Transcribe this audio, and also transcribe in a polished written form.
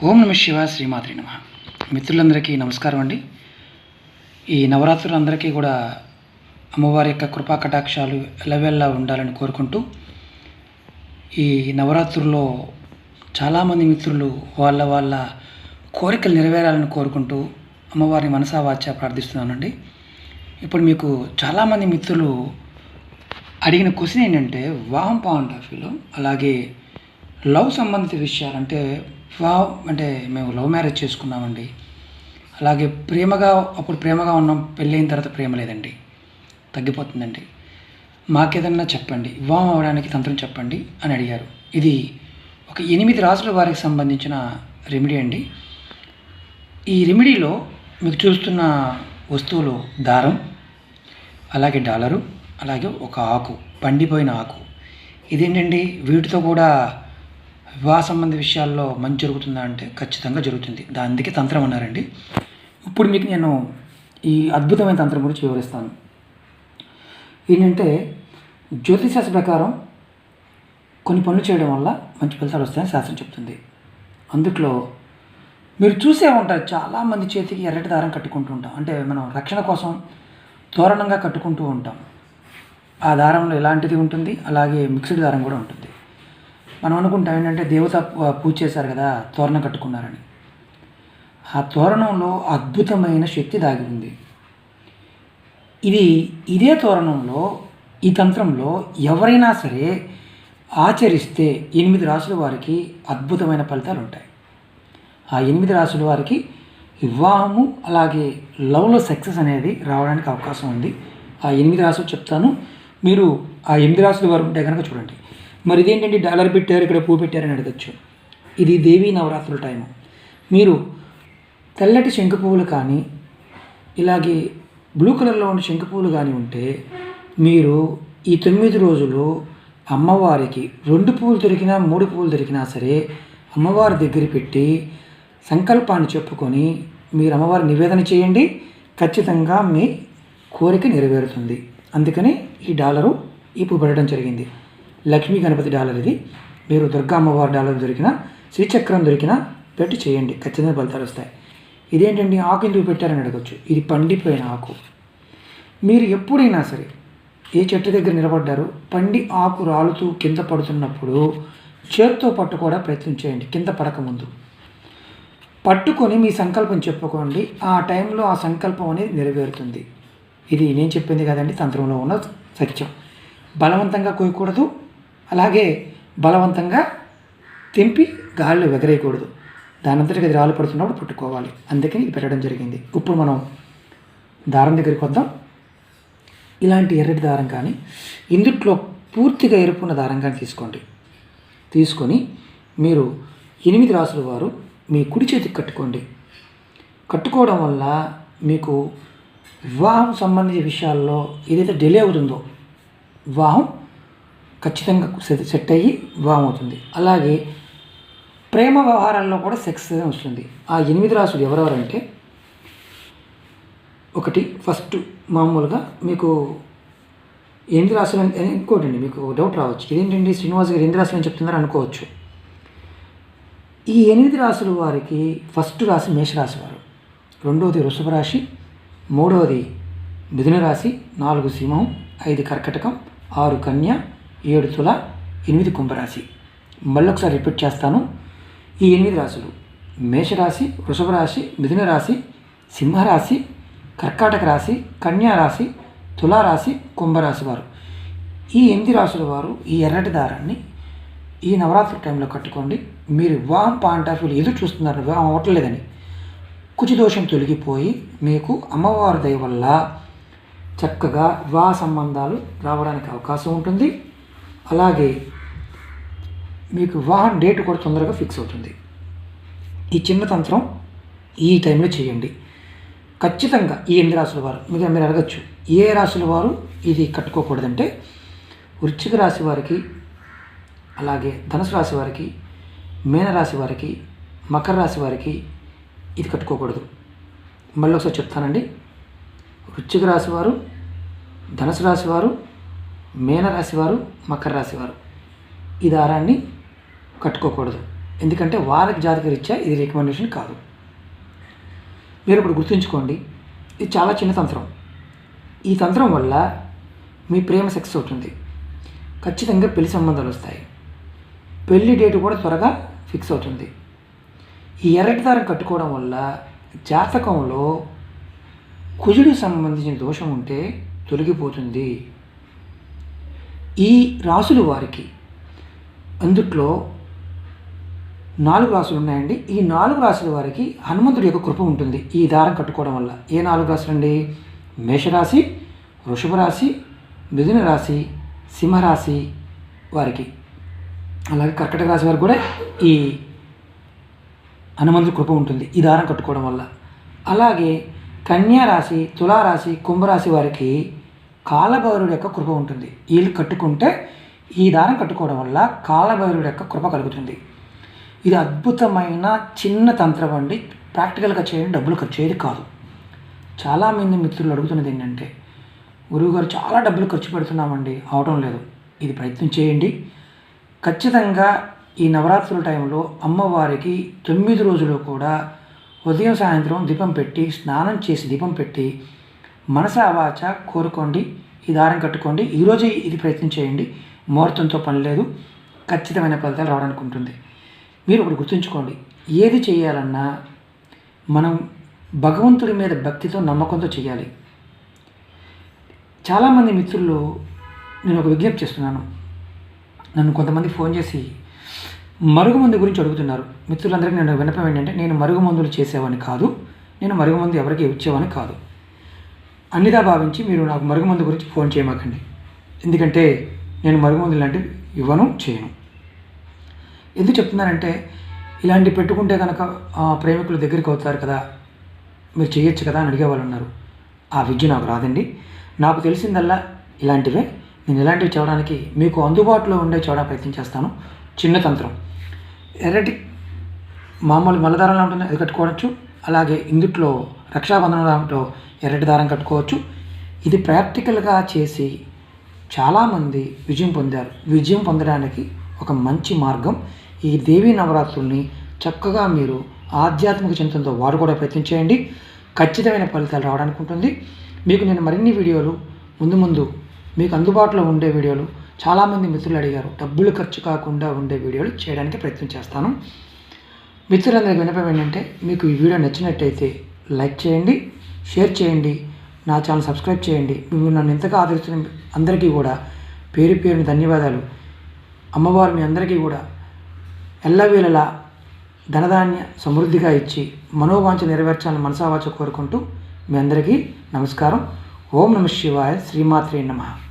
ఓం నమ శివాయ, శ్రీమాత్రే నమః. మిత్రులందరికీ నమస్కారం అండి. ఈ నవరాత్రులందరికీ కూడా అమ్మవారి యొక్క కృపా కటాక్షాలు ఎల్లవెల్లా ఉండాలని కోరుకుంటూ, ఈ నవరాత్రుల్లో చాలామంది మిత్రులు వాళ్ళ కోరికలు నెరవేరాలని కోరుకుంటూ అమ్మవారిని మనసా వాచా ప్రార్థిస్తున్నానండి. ఇప్పుడు మీకు చాలామంది మిత్రులు అడిగిన క్వశ్చన్ ఏంటంటే, వివాహం పాయింట్ ఆఫ్ వ్యూలో, అలాగే లవ్ సంబంధిత విషయాలు. అంటే మేము లవ్ మ్యారేజ్ చేసుకున్నామండి, అలాగే అప్పుడు ప్రేమగా ఉన్నాం, పెళ్ళైన తర్వాత ప్రేమ లేదండి, తగ్గిపోతుందండి, మాకేదన్నా చెప్పండి, వివాహం అవ్వడానికి తంత్రం చెప్పండి అని అడిగారు. ఇది ఒక 8 రాసుల వారికి సంబంధించిన రెమెడీ అండి. ఈ రెమెడీలో మీకు చూస్తున్న వస్తువులు దారం, అలాగే డాలరు, అలాగే ఒక ఆకు, పండిపోయిన ఆకు. ఇదేంటండి, వీటితో కూడా వివాహ సంబంధ విషయాల్లో మంచి జరుగుతుందా అంటే ఖచ్చితంగా జరుగుతుంది. అందుకే తంత్రం అన్నారండి. ఇప్పుడు మీకు నేను ఈ అద్భుతమైన తంత్రం గురించి వివరిస్తాను. ఏంటంటే, జ్యోతిషశాస్త్ర ప్రకారం కొన్ని పనులు చేయడం వల్ల మంచి ఫలితాలు వస్తాయని శాస్త్రం చెప్తుంది. అందుట్లో మీరు చూసే ఉంటారు, చాలామంది చేతికి ఎర్రటి దారం కట్టుకుంటూ ఉంటాం. అంటే మనం రక్షణ కోసం తోరణంగా కట్టుకుంటూ ఉంటాం. ఆ దారంలో ఎలాంటిది ఉంటుంది, అలాగే మిక్స్డ్ దారం కూడా ఉంటుంది. మనం అనుకుంటాం ఏంటంటే, దేవత పూజ చేశారు కదా, తోరణం కట్టుకున్నారని. ఆ తోరణంలో అద్భుతమైన శక్తి దాగి ఉంది. ఇదే తోరణంలో, ఈ తంత్రంలో ఎవరైనా సరే ఆచరిస్తే 8 రాసుల వారికి అద్భుతమైన ఫలితాలు ఉంటాయి. ఆ 8 రాసుల వారికి వివాహము, అలాగే లవ్లో సక్సెస్ అనేది రావడానికి అవకాశం ఉంది. ఆ 8 రాసులు చెప్తాను, మీరు ఆ 8 రాసుల వారు ఉంటే కనుక చూడండి. మరి ఇదేంటంటే, డాలర్ పెట్టారు, ఇక్కడ పువ్వు పెట్టారని అడగచ్చు. ఇది దేవీ నవరాత్రుల టైము. మీరు తెల్లటి శంకు పువ్వులు కానీ, ఇలాగే బ్లూ కలర్లో ఉన్న శంకు పువ్వులు కానీ ఉంటే, మీరు ఈ 9 రోజులు అమ్మవారికి 2 పువ్వులు దొరికినా 3 పువ్వులు దొరికినా సరే అమ్మవారి దగ్గర పెట్టి సంకల్పాన్ని చెప్పుకొని మీరు అమ్మవారి నివేదన చేయండి. ఖచ్చితంగా మీ కోరిక నెరవేరుతుంది. అందుకని ఈ డాలరు ఈ పువ్వు పెట్టడం జరిగింది. లక్ష్మీ గణపతి డాలర్ ఇది. మీరు దుర్గా అమ్మవారి డాలర్ దొరికినా, శ్రీచక్రం దొరికినా పెట్టి చేయండి, ఖచ్చితంగా ఫలితాలు వస్తాయి. ఇదేంటండి, ఆకు ఎందుకు పెట్టారని అడగచ్చు. ఇది పండిపోయిన ఆకు. మీరు ఎప్పుడైనా సరే ఏ చెట్టు దగ్గర నిలబడ్డారు, పండి ఆకు రాలుతూ కింద పడుతున్నప్పుడు చేత్తో పట్టుకోవడం ప్రయత్నం చేయండి. కింద పడకముందు పట్టుకొని మీ సంకల్పం చెప్పుకోండి. ఆ టైంలో ఆ సంకల్పం అనేది నెరవేరుతుంది. ఇది నేను చెప్పింది కదండి, తంత్రంలో ఉన్న సత్యం. బలవంతంగా కోయకూడదు, అలాగే బలవంతంగా తెంపి గాలిలో ఎగరేయకూడదు. దానంతటికి అది రాళ్ళు పడుతున్నప్పుడు పట్టుకోవాలి. అందుకని ఇది పెట్టడం జరిగింది. ఇప్పుడు మనం దారం దగ్గరికి వద్దాం. ఇలాంటి ఎర్రటి దారం కానీ, ఇందుట్లో పూర్తిగా ఎరుపున్న దారం కానీ తీసుకొని మీరు 8 రాసుల వారు మీ కుడి చేతికి కట్టుకోండి. కట్టుకోవడం వల్ల మీకు వివాహం సంబంధించిన విషయాల్లో ఏదైతే డిలే అవుతుందో, వివాహం ఖచ్చితంగా సెట్ అయ్యి వివాహం అవుతుంది. అలాగే ప్రేమ వ్యవహారాల్లో కూడా సక్సెస్ వస్తుంది. ఆ 8 రాసులు ఎవరెవరంటే, ఒకటి ఫస్ట్ మామూలుగా మీకు 8 రాసులు ఇంకోటండి, మీకు డౌట్ రావచ్చు, ఇదేంటండి శ్రీనివాస్ గారు 8 రాసులు అని చెప్తున్నారు అనుకోవచ్చు. ఈ 8 రాసుల వారికి ఫస్ట్ రాశి మేషరాశి వారు, రెండవది వృషభ రాశి, మూడవది మిథున రాశి, 4 సింహం, 5 కర్కటకం, 6 కన్య, 7 తుల, 8 కుంభరాశి. మళ్ళీ ఒకసారి రిపీట్ చేస్తాను. ఈ 8 రాశులు మేషరాశి, వృషభ రాశి, మిథున రాశి, సింహరాశి, కర్కాటక రాశి, కన్యా రాశి, తులారాశి, కుంభరాశి వారు. ఈ 8 రాశుల వారు ఈ ఎర్రటి దారాన్ని ఈ నవరాత్రి టైంలో కట్టుకోండి. మీరు వివాహం పాయింట్ ఆఫ్ వ్యూలో ఎదురు చూస్తున్నారు, వివాహం అవ్వట్లేదని, కుచిదోషం తొలగిపోయి మీకు అమ్మవారి దయ వల్ల చక్కగా వివాహ సంబంధాలు రావడానికి అవకాశం ఉంటుంది. అలాగే మీకు వివాహం డేట్ కూడా తొందరగా ఫిక్స్ అవుతుంది. ఈ చిన్న తంత్రం ఈ టైంలో చేయండి. ఖచ్చితంగా ఈ 8 రాసుల వారు, మీరు అడగచ్చు ఏ రాశుల వారు ఇది కట్టుకోకూడదంటే, వృశ్చిక రాశి వారికి, అలాగే ధనుసు రాశి వారికి, మీనరాశి వారికి, మకర రాశి వారికి ఇది కట్టుకోకూడదు. మళ్ళీ ఒకసారి చెప్తానండి. వృశ్చిక రాశి వారు, ధనుసు రాశి వారు, మీనరాశి వారు, మకర రాశి వారు ఈ దారాన్ని కట్టుకోకూడదు. ఎందుకంటే వాళ్ళకి జాతకరీత్యా ఇది రికమెండేషన్ కాదు. మీరు ఇప్పుడు గుర్తుంచుకోండి, ఇది చాలా చిన్న తంత్రం. ఈ తంత్రం వల్ల మీ ప్రేమ సక్సెస్ అవుతుంది. ఖచ్చితంగా పెళ్లి సంబంధాలు వస్తాయి. పెళ్లి డేటు కూడా త్వరగా ఫిక్స్ అవుతుంది. ఈ ఎర్రటి దారం కట్టుకోవడం వల్ల జాతకంలో కుజుడికి సంబంధించిన దోషం ఉంటే తొలగిపోతుంది. ఈ రాసుల వారికి అందుట్లో 4 రాసులు ఉన్నాయండి. ఈ 4 రాసుల వారికి హనుమంతుడి యొక్క కృప ఉంటుంది ఈ దారం కట్టుకోవడం వల్ల. ఏ 4 రాసులు అండి? మేషరాశి, వృషభ రాశి, మిథున రాశి, సింహరాశి వారికి, అలాగే కర్కటక రాశి వారికి కూడా ఈ హనుమంతుడి కృప ఉంటుంది ఈ దారం కట్టుకోవడం వల్ల. అలాగే కన్యా రాశి, తులారాశి, కుంభరాశి వారికి కాలభైరవుడి యొక్క కృప ఉంటుంది. వీళ్ళు కట్టుకుంటే ఈ దారం కట్టుకోవడం వల్ల కాలభైరవుడి యొక్క కృప కలుగుతుంది. ఇది అద్భుతమైన చిన్న తంత్రం అండి. ప్రాక్టికల్గా చేయండి, డబ్బులు ఖర్చు అయ్యేది కాదు. చాలామంది మిత్రులు అడుగుతున్నది ఏంటంటే, గురువుగారు చాలా డబ్బులు ఖర్చు పెడుతున్నామండి, అవడం లేదు. ఇది ప్రయత్నం చేయండి. ఖచ్చితంగా ఈ నవరాత్రుల టైంలో అమ్మవారికి 9 రోజులు కూడా ఉదయం సాయంత్రం దీపం పెట్టి, స్నానం చేసి దీపం పెట్టి, మనసా వాచ కోరుకోండి, ఈ దారం కట్టుకోండి. ఈరోజే ఇది ప్రయత్నం చేయండి. ముహూర్తంతో పని లేదు, ఖచ్చితమైన ఫలితాలు రావడానికి ఉంటుంది. మీరు ఒకటి గుర్తుంచుకోండి, ఏది చేయాలన్నా మనం భగవంతుడి మీద భక్తితో నమ్మకంతో చేయాలి. చాలామంది మిత్రులు, నేను ఒక విజ్ఞప్తి చేస్తున్నాను, నన్ను కొంతమంది ఫోన్ చేసి మరుగుమందు గురించి అడుగుతున్నారు. మిత్రులందరికీ నేను విన్నపం ఏంటంటే, నేను మరుగుమందులు చేసేవాడిని కాదు, నేను మరుగుమందు ఎవరికి ఇచ్చేవాడిని కాదు. అన్నిదా భావించి మీరు నాకు మరుగుమందు గురించి ఫోన్ చేయమాకండి. ఎందుకంటే నేను మరుగుమందు లాంటివి ఇవ్వను, చేయను. ఎందుకు చెప్తున్నానంటే, ఇలాంటివి పెట్టుకుంటే కనుక ప్రేమికులు దగ్గరికి అవుతారు కదా, మీరు చేయొచ్చు కదా అని అడిగేవాళ్ళు ఉన్నారు. ఆ విద్య నాకు రాదండి. నాకు తెలిసిందల్లా ఇలాంటివే. నేను ఇలాంటివి చూడడానికి మీకు అందుబాటులో ఉండే చూడడానికి ప్రయత్నం చేస్తాను. చిన్న తంత్రం, ఎర్రటి మామూలు మల్లదారంలో ఉంటుంది, అది కట్టుకోవచ్చు. అలాగే ఇందుట్లో రక్షాబంధనంలో ఎర్రటి దారం కట్టుకోవచ్చు. ఇది ప్రాక్టికల్గా చేసి చాలామంది విజయం పొందారు. విజయం పొందడానికి ఒక మంచి మార్గం. ఈ దేవీ నవరాత్రుల్ని చక్కగా మీరు ఆధ్యాత్మిక చింతనతో వాడుకోవడం ప్రయత్నం చేయండి. ఖచ్చితమైన ఫలితాలు రావడానికి ఉంటుంది. మీకు నేను మరిన్ని వీడియోలు ముందు మీకు అందుబాటులో ఉండే వీడియోలు, చాలామంది మిత్రులు అడిగారు, డబ్బులు ఖర్చు కాకుండా ఉండే వీడియోలు చేయడానికి ప్రయత్నం చేస్తాను. మిత్రులందరికీ వినపం ఏంటంటే, మీకు ఈ వీడియో నచ్చినట్టయితే లైక్ చేయండి, షేర్ చేయండి, నా ఛానల్ సబ్స్క్రైబ్ చేయండి. మీరు నన్ను ఎంతగా ఆదరిస్తున్న అందరికీ కూడా పేరు పేరుని ధన్యవాదాలు. అమ్మవారు మీ అందరికీ కూడా ఎల్లవేళలా ధనధాన్య సమృద్ధిగా ఇచ్చి మనోవాంఛ నెరవేర్చాలని మనసావాచ కోరుకుంటూ మీ అందరికీ నమస్కారం. ఓం నమః శివాయ. శ్రీమాత్రే నమః.